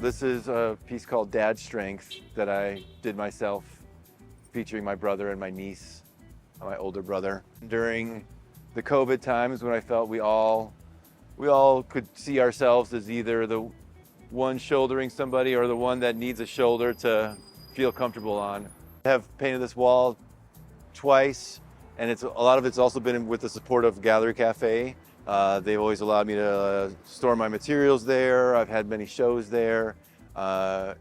This is a piece called Dad Strength that I did myself, featuring my brother and my niece, my older brother. During the COVID times when I felt we all could see ourselves as either the one shouldering somebody or the one that needs a shoulder to feel comfortable on. I have painted this wall twice, and a lot of it's also been with the support of Gallery Cafe. They've always allowed me to store my materials there. I've had many shows there. They're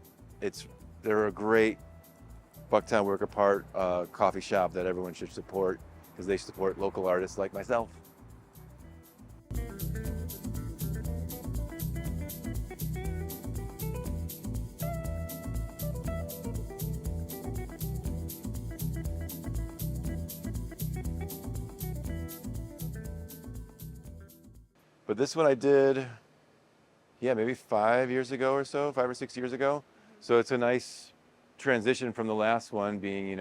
a great Bucktown Work Apart coffee shop that everyone should support because they support local artists like myself. But this one I did, yeah, maybe 5 years ago or so, 5 or 6 years ago. So it's a nice transition from the last one being,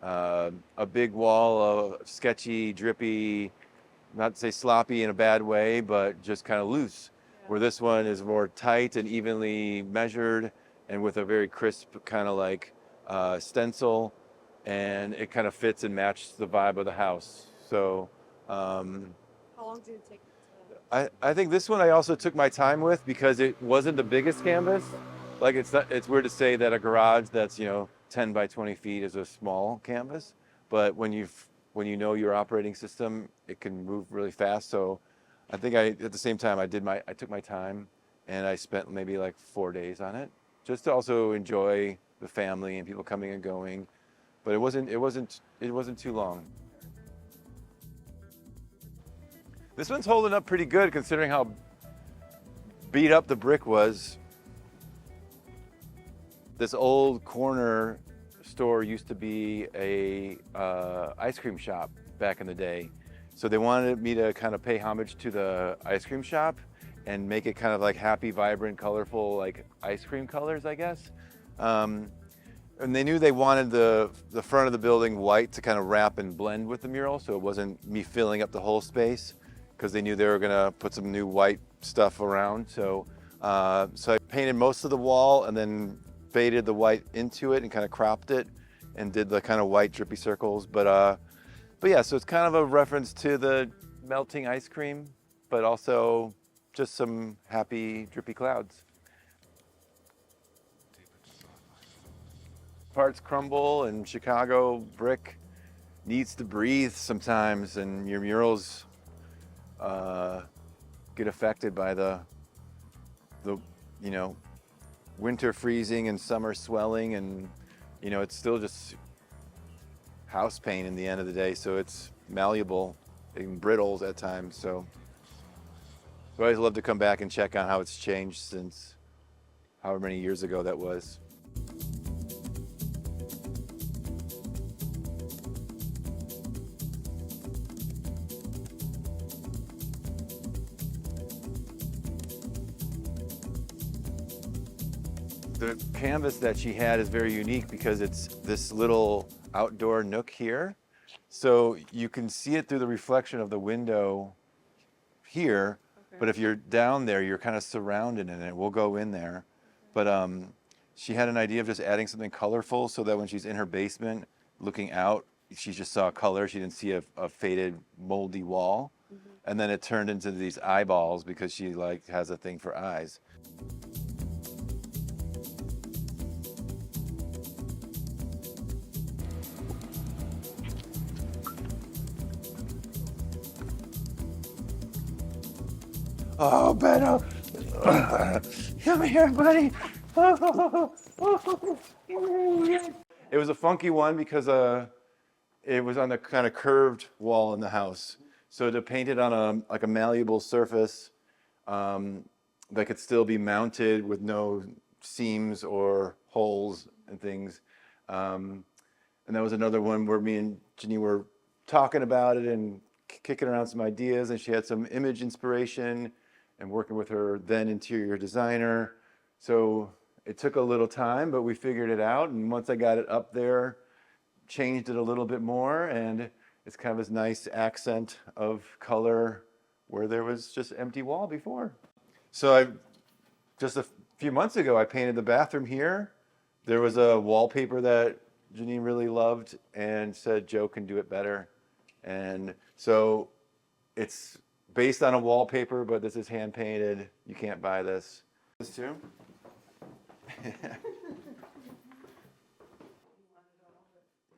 a big wall of sketchy, drippy, not to say sloppy in a bad way, but just kind of loose. Yeah. Where this one is more tight and evenly measured and with a very crisp kind of like stencil, and it kind of fits and matches the vibe of the house. So, how long did it take? I think this one I also took my time with because it wasn't the biggest canvas. Like it's weird to say that a garage that's 10 by 20 feet is a small canvas, but when you know your operating system, it can move really fast. So I think at the same time I took my time, and I spent maybe like 4 days on it just to also enjoy the family and people coming and going. But it wasn't too long. This one's holding up pretty good considering how beat up the brick was. This old corner store used to be a ice cream shop back in the day. So they wanted me to kind of pay homage to the ice cream shop and make it kind of like happy, vibrant, colorful, like ice cream colors, I guess. And they knew they wanted the front of the building white to kind of wrap and blend with the mural, so it wasn't me filling up the whole space, because they knew they were gonna put some new white stuff around. So I painted most of the wall and then faded the white into it and kind of cropped it and did the kind of white drippy circles. But yeah, so it's kind of a reference to the melting ice cream, but also just some happy drippy clouds. Parts crumble, and Chicago brick needs to breathe sometimes, and your murals get affected by the winter freezing and summer swelling, and it's still just house paint in the end of the day, so it's malleable and brittle at times. So I always love to come back and check on how it's changed since however many years ago that was. The canvas that she had is very unique because it's this little outdoor nook here. So you can see it through the reflection of the window here, okay. But if you're down there, you're kind of surrounded in it. We'll go in there. Okay. But she had an idea of just adding something colorful so that when she's in her basement looking out, she just saw color. She didn't see a faded, moldy wall. Mm-hmm. And then it turned into these eyeballs because she has a thing for eyes. Oh, Benno, come here, buddy. It was a funky one because it was on the kind of curved wall in the house. So to paint it on a malleable surface that could still be mounted with no seams or holes and things. And that was another one where me and Ginny were talking about it and kicking around some ideas, and she had some image inspiration and working with her then interior designer. So it took a little time, but we figured it out. And once I got it up there, changed it a little bit more, and it's kind of this nice accent of color where there was just empty wall before. So just A few months ago, I painted the bathroom here. There was a wallpaper that Janine really loved and said Joe can do it better. And so it's based on a wallpaper, but this is hand painted. You can't buy this. This too?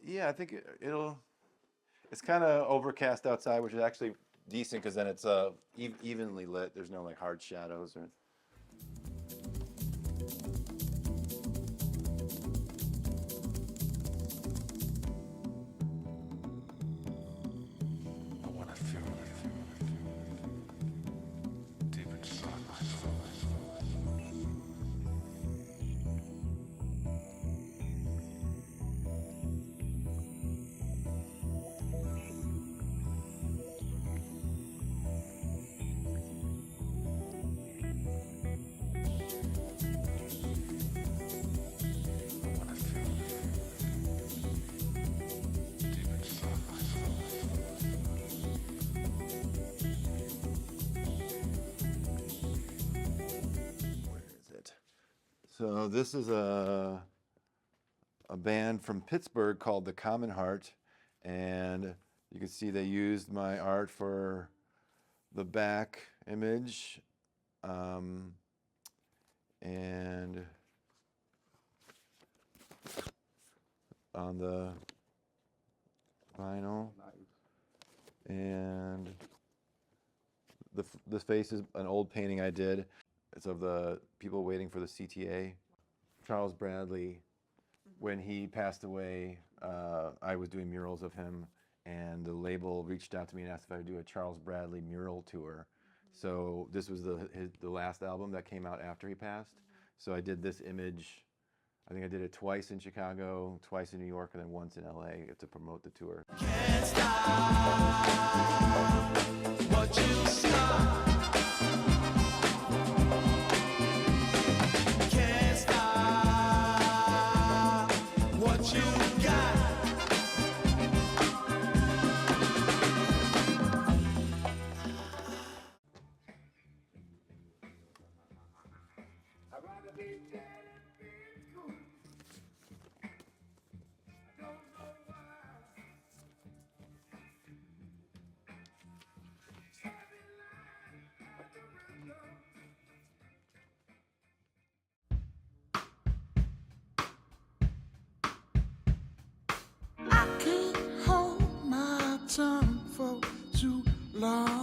Yeah, I think it's kind of overcast outside, which is actually decent because then it's evenly lit. There's no like hard shadows or. So this is a band from Pittsburgh called the Common Heart, and you can see they used my art for the back image, and on the vinyl, and the face is an old painting I did. It's of the people waiting for the CTA. Charles Bradley, when he passed away, I was doing murals of him, and the label reached out to me and asked if I would do a Charles Bradley mural tour. So this was the last album that came out after he passed. So I did this image. I think I did it twice in Chicago, twice in New York, and then once in LA to promote the tour. Can't stop what you start. I can't hold my tongue for too long.